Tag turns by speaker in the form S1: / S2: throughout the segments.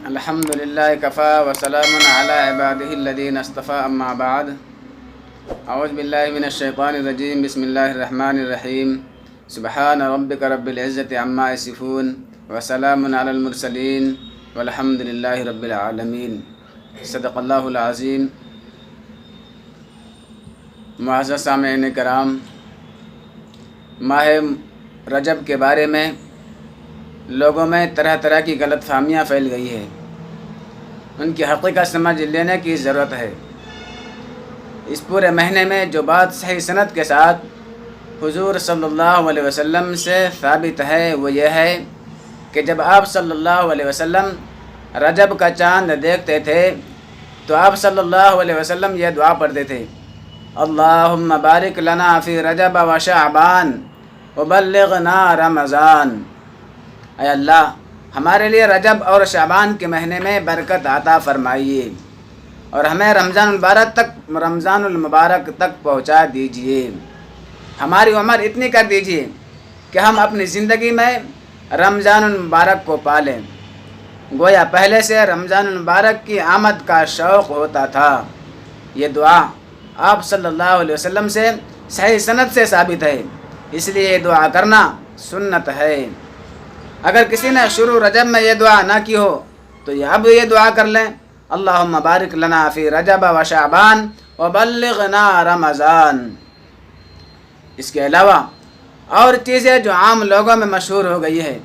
S1: الحمد للہ کفا وسلام علی عبادہ الذین اصطفیٰ اما بعد اعوذ باللہ من الشیطان الرجیم بسم اللہ الرحمن الرحیم سبحان ربک رب العزت عما یصفون وسلام علی المرسلین والحمد للہ رب العالمین صدق اللہ العظیم۔ معزز سامعین کرام، ماہ رجب کے بارے میں لوگوں میں طرح طرح کی غلط فہمیاں پھیل گئی ہے، ان کی حقیقت سمجھ لینے کی ضرورت ہے۔ اس پورے مہینے میں جو بات صحیح سند کے ساتھ حضور صلی اللہ علیہ وسلم سے ثابت ہے وہ یہ ہے کہ جب آپ صلی اللہ علیہ وسلم رجب کا چاند دیکھتے تھے تو آپ صلی اللہ علیہ وسلم یہ دعا پڑھتے تھے: اللہم بارک لنا فی رجب و شعبان وبلغنا رمضان۔ اے اللہ، ہمارے لیے رجب اور شعبان کے مہینے میں برکت عطا فرمائیے اور ہمیں رمضان المبارک تک پہنچا دیجیے۔ ہماری عمر اتنی کر دیجیے کہ ہم اپنی زندگی میں رمضان المبارک کو پالیں۔ گویا پہلے سے رمضان المبارک کی آمد کا شوق ہوتا تھا۔ یہ دعا آپ صلی اللہ علیہ وسلم سے صحیح سند سے ثابت ہے، اس لیے یہ دعا کرنا سنت ہے۔ اگر کسی نے شروع رجب میں یہ دعا نہ کی ہو تو اب یہ دعا کر لیں: اللہم بارک لنا فی رجب و شعبان وبلغنا رمضان۔ اس کے علاوہ اور چیزیں جو عام لوگوں میں مشہور ہو گئی ہے،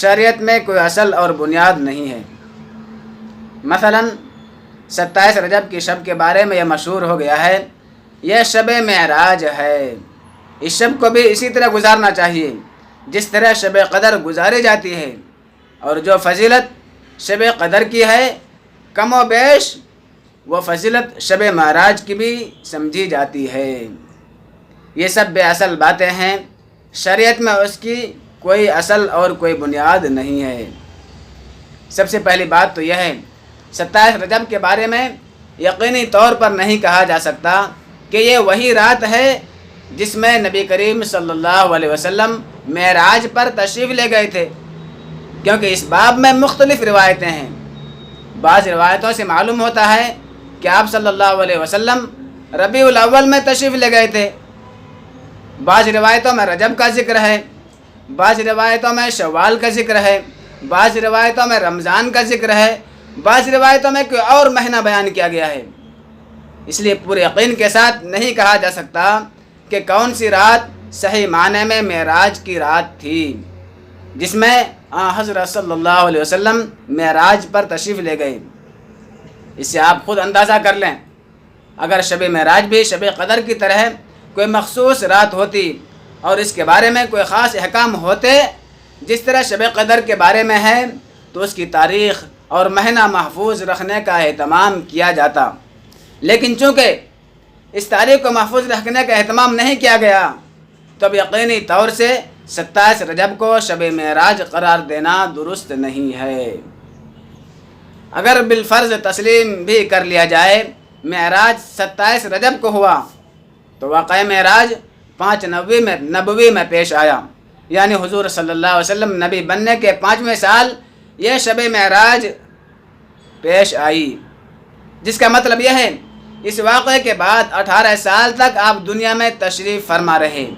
S1: شریعت میں کوئی اصل اور بنیاد نہیں ہے۔ مثلا 27 رجب کی شب کے بارے میں یہ مشہور ہو گیا ہے، یہ شب معراج ہے۔ اس شب کو بھی اسی طرح گزارنا چاہیے جس طرح شب قدر گزاری جاتی ہے، اور جو فضیلت شب قدر کی ہے کم و بیش وہ فضیلت شب معراج کی بھی سمجھی جاتی ہے۔ یہ سب بے اصل باتیں ہیں، شریعت میں اس کی کوئی اصل اور کوئی بنیاد نہیں ہے۔ سب سے پہلی بات تو یہ ہے، 27 رجب کے بارے میں یقینی طور پر نہیں کہا جا سکتا کہ یہ وہی رات ہے جس میں نبی کریم صلی اللہ علیہ وسلم معراج پر تشریف لے گئے تھے، کیونکہ اس باب میں مختلف روایتیں ہیں۔ بعض روایتوں سے معلوم ہوتا ہے کہ آپ صلی اللہ علیہ وسلم ربیع الاول میں تشریف لے گئے تھے، بعض روایتوں میں رجب کا ذکر ہے، بعض روایتوں میں شوال کا ذکر ہے، بعض روایتوں میں رمضان کا ذکر ہے، بعض روایتوں میں کوئی اور مہینہ بیان کیا گیا ہے۔ اس لیے پورے یقین کے ساتھ نہیں کہا جا سکتا کہ کون سی رات صحیح معنی میں معراج کی رات تھی جس میں حضرت صلی اللہ علیہ وسلم معراج پر تشریف لے گئے۔ اس سے آپ خود اندازہ کر لیں، اگر شب معراج بھی شب قدر کی طرح کوئی مخصوص رات ہوتی اور اس کے بارے میں کوئی خاص احکام ہوتے جس طرح شب قدر کے بارے میں ہے، تو اس کی تاریخ اور مہینہ محفوظ رکھنے کا اہتمام کیا جاتا۔ لیکن چونکہ اس تاریخ کو محفوظ رکھنے کا اہتمام نہیں کیا گیا تو اب یقینی طور سے 27 رجب کو شب معراج قرار دینا درست نہیں ہے۔ اگر بالفرض تسلیم بھی کر لیا جائے معراج 27 رجب کو ہوا تو واقعہ معراج 5 نبوی میں پیش آیا، یعنی حضور صلی اللہ علیہ وسلم نبی بننے کے 5ویں سال یہ شب معراج پیش آئی، جس کا مطلب یہ ہے اس واقعے کے بعد 18 سال تک آپ دنیا میں تشریف فرما رہے۔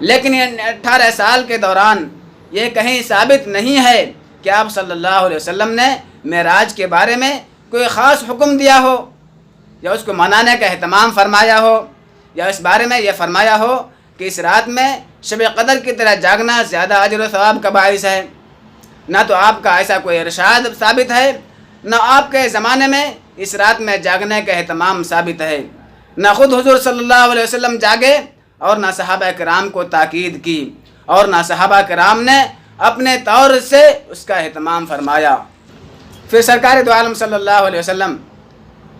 S1: لیکن یہ 18 سال کے دوران یہ کہیں ثابت نہیں ہے کہ آپ صلی اللہ علیہ وسلم نے معراج کے بارے میں کوئی خاص حکم دیا ہو یا اس کو منانے کا اہتمام فرمایا ہو یا اس بارے میں یہ فرمایا ہو کہ اس رات میں شب قدر کی طرح جاگنا زیادہ اجر و ثواب کا باعث ہے۔ نہ تو آپ کا ایسا کوئی ارشاد ثابت ہے، نہ آپ کے زمانے میں اس رات میں جاگنے کا اہتمام ثابت ہے، نہ خود حضور صلی اللہ علیہ وسلم جاگے اور نہ صحابہ کرام کو تاکید کی، اور نہ صحابہ کرام نے اپنے طور سے اس کا اہتمام فرمایا۔ پھر سرکار دو عالم صلی اللہ علیہ وسلم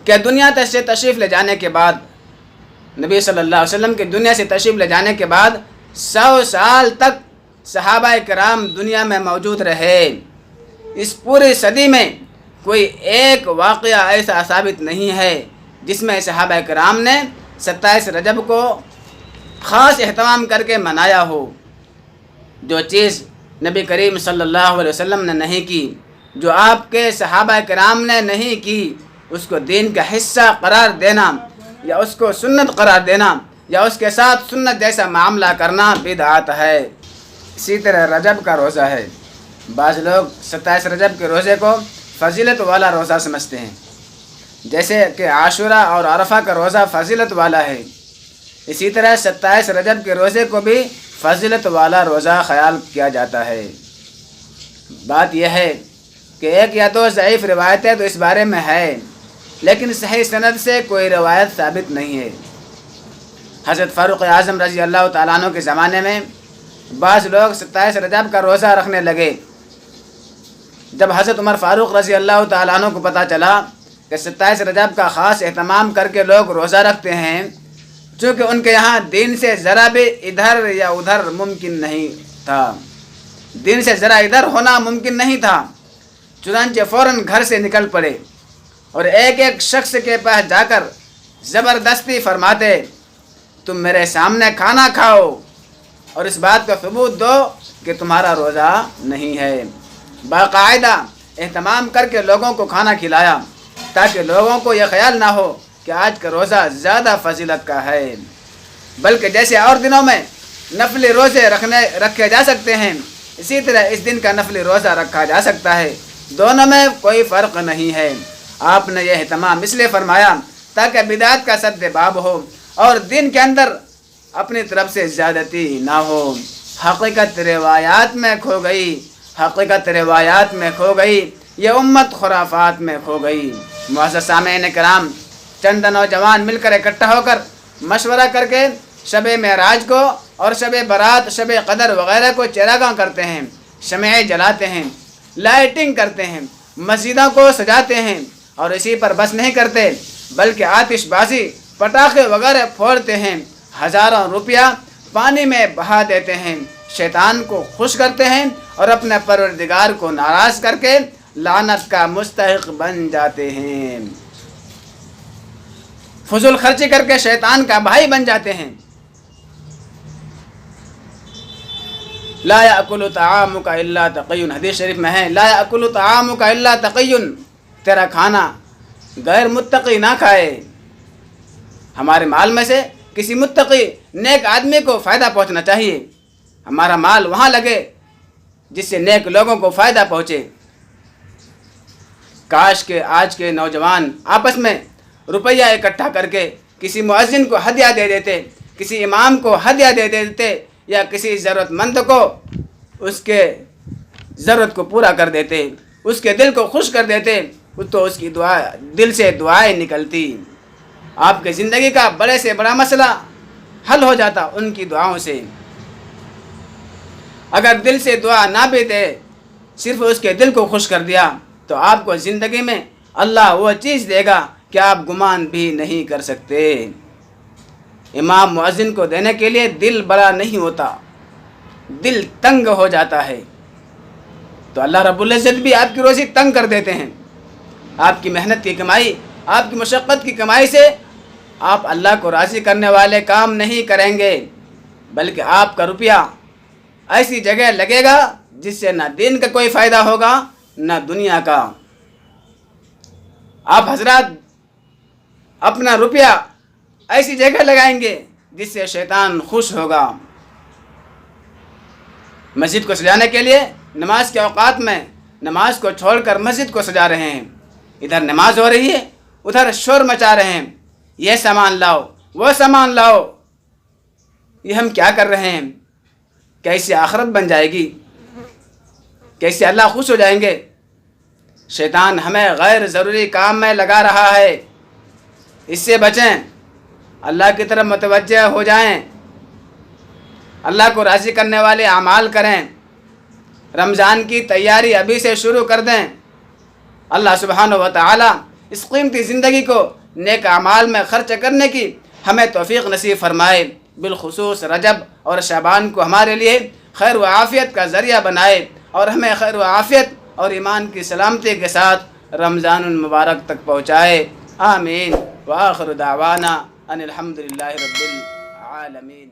S1: کے دنیا سے تشریف لے جانے کے بعد، نبی صلی اللہ علیہ وسلم کے دنیا سے تشریف لے جانے کے بعد 100 سال تک صحابہ کرام دنیا میں موجود رہے۔ اس پوری صدی میں کوئی ایک واقعہ ایسا ثابت نہیں ہے جس میں صحابہ کرام نے 27 رجب کو خاص اہتمام کر کے منایا ہو۔ جو چیز نبی کریم صلی اللہ علیہ وسلم نے نہیں کی، جو آپ کے صحابہ کرام نے نہیں کی اس کو دین کا حصہ قرار دینا یا اس کو سنت قرار دینا یا اس کے ساتھ سنت جیسا معاملہ کرنا بدعت ہے۔ اسی طرح رجب کا روزہ ہے، بعض لوگ 27 رجب کے روزے کو فضیلت والا روزہ سمجھتے ہیں، جیسے کہ عاشورہ اور عرفہ کا روزہ فضیلت والا ہے، اسی طرح 27 رجب کے روزے کو بھی فضیلت والا روزہ خیال کیا جاتا ہے۔ بات یہ ہے کہ ایک یا دو ضعیف روایتیں تو اس بارے میں ہے، لیکن صحیح سند سے کوئی روایت ثابت نہیں ہے۔ حضرت فاروق اعظم رضی اللہ تعالیٰ عنہ کے زمانے میں بعض لوگ 27 رجب کا روزہ رکھنے لگے۔ جب حضرت عمر فاروق رضی اللہ تعالیٰ عنہ کو پتہ چلا کہ 27 رجب کا خاص اہتمام کر کے لوگ روزہ رکھتے ہیں، چونکہ ان کے یہاں دین سے ذرا بھی ادھر یا ادھر ممکن نہیں تھا، دین سے ذرا ادھر ہونا ممکن نہیں تھا، چنانچہ فوراً گھر سے نکل پڑے اور ایک ایک شخص کے پاس جا کر زبردستی فرماتے، تم میرے سامنے کھانا کھاؤ اور اس بات کا ثبوت دو کہ تمہارا روزہ نہیں ہے۔ باقاعدہ اہتمام کر کے لوگوں کو کھانا کھلایا تاکہ لوگوں کو یہ خیال نہ ہو کہ آج کا روزہ زیادہ فضیلت کا ہے، بلکہ جیسے اور دنوں میں نفلی روزے رکھے جا سکتے ہیں، اسی طرح اس دن کا نفلی روزہ رکھا جا سکتا ہے، دونوں میں کوئی فرق نہیں ہے۔ آپ نے یہ اہتمام اس لیے فرمایا تاکہ بدعت کا سد باب ہو اور دین کے اندر اپنی طرف سے زیادتی نہ ہو۔ حقیقت روایات میں کھو گئی، حقیقت روایات میں کھو گئی، یہ امت خرافات میں کھو گئی۔ معزز سامعین کرام، چند نوجوان مل کر اکٹھا ہو کر مشورہ کر کے شب معراج کو اور شب برات، شب قدر وغیرہ کو چراغاں کرتے ہیں، شمعیں جلاتے ہیں، لائٹنگ کرتے ہیں، مسجدوں کو سجاتے ہیں، اور اسی پر بس نہیں کرتے بلکہ آتش بازی، پٹاخے وغیرہ پھوڑتے ہیں، ہزاروں روپیہ پانی میں بہا دیتے ہیں، شیطان کو خوش کرتے ہیں اور اپنے پروردگار کو ناراض کر کے لعنت کا مستحق بن جاتے ہیں، فضول خرچی کر کے شیطان کا بھائی بن جاتے ہیں۔ لا یاکل طعامک الا تقی، حدیث شریف میں ہے لا یاکل طعامک الا تقی، تیرا کھانا غیر متقی نہ کھائے۔ ہمارے مال میں سے کسی متقی نیک آدمی کو فائدہ پہنچنا چاہیے، ہمارا مال وہاں لگے جس سے نیک لوگوں کو فائدہ پہنچے۔ کاش کہ آج کے نوجوان آپس میں روپیہ اکٹھا کر کے کسی مؤذن کو ہدیہ دے دیتے، کسی امام کو ہدیہ دے دیتے، یا کسی ضرورت مند کو اس کے ضرورت کو پورا کر دیتے، اس کے دل کو خوش کر دیتے، تو اس کی دل سے دعائیں نکلتی، آپ کی زندگی کا بڑے سے بڑا مسئلہ حل ہو جاتا ان کی دعاؤں سے۔ اگر دل سے دعا نہ بھی دے، صرف اس کے دل کو خوش کر دیا، تو آپ کو زندگی میں اللہ وہ چیز دے گا کہ آپ گمان بھی نہیں کر سکتے۔ امام مؤذن کو دینے کے لیے دل بڑا نہیں ہوتا، دل تنگ ہو جاتا ہے، تو اللہ رب العزت بھی آپ کی روزی تنگ کر دیتے ہیں۔ آپ کی محنت کی کمائی، آپ کی مشقت کی کمائی سے آپ اللہ کو راضی کرنے والے کام نہیں کریں گے، بلکہ آپ کا روپیہ ایسی جگہ لگے گا جس سے نہ دین کا کوئی فائدہ ہوگا نہ دنیا کا۔ آپ حضرات اپنا روپیہ ایسی جگہ لگائیں گے جس سے شیطان خوش ہوگا۔ مسجد کو سجانے کے لیے نماز کے اوقات میں نماز کو چھوڑ کر مسجد کو سجا رہے ہیں، ادھر نماز ہو رہی ہے ادھر شور مچا رہے ہیں، یہ سامان لاؤ وہ سامان لاؤ، یہ ہم کیا کر رہے ہیں؟ کیسے آخرت بن جائے گی؟ کیسے اللہ خوش ہو جائیں گے؟ شیطان ہمیں غیر ضروری کام میں لگا رہا ہے، اس سے بچیں، اللہ کی طرف متوجہ ہو جائیں، اللہ کو راضی کرنے والے اعمال کریں، رمضان کی تیاری ابھی سے شروع کر دیں۔ اللہ سبحانہ و تعالی اس قیمتی زندگی کو نیک اعمال میں خرچ کرنے کی ہمیں توفیق نصیب فرمائے، بالخصوص رجب اور شعبان کو ہمارے لیے خیر و عافیت کا ذریعہ بنائے، اور ہمیں خیر و عافیت اور ایمان کی سلامتی کے ساتھ رمضان المبارک تک پہنچائے۔ آمین۔ وآخر دعوانا ان الحمد للہ رب العالمین۔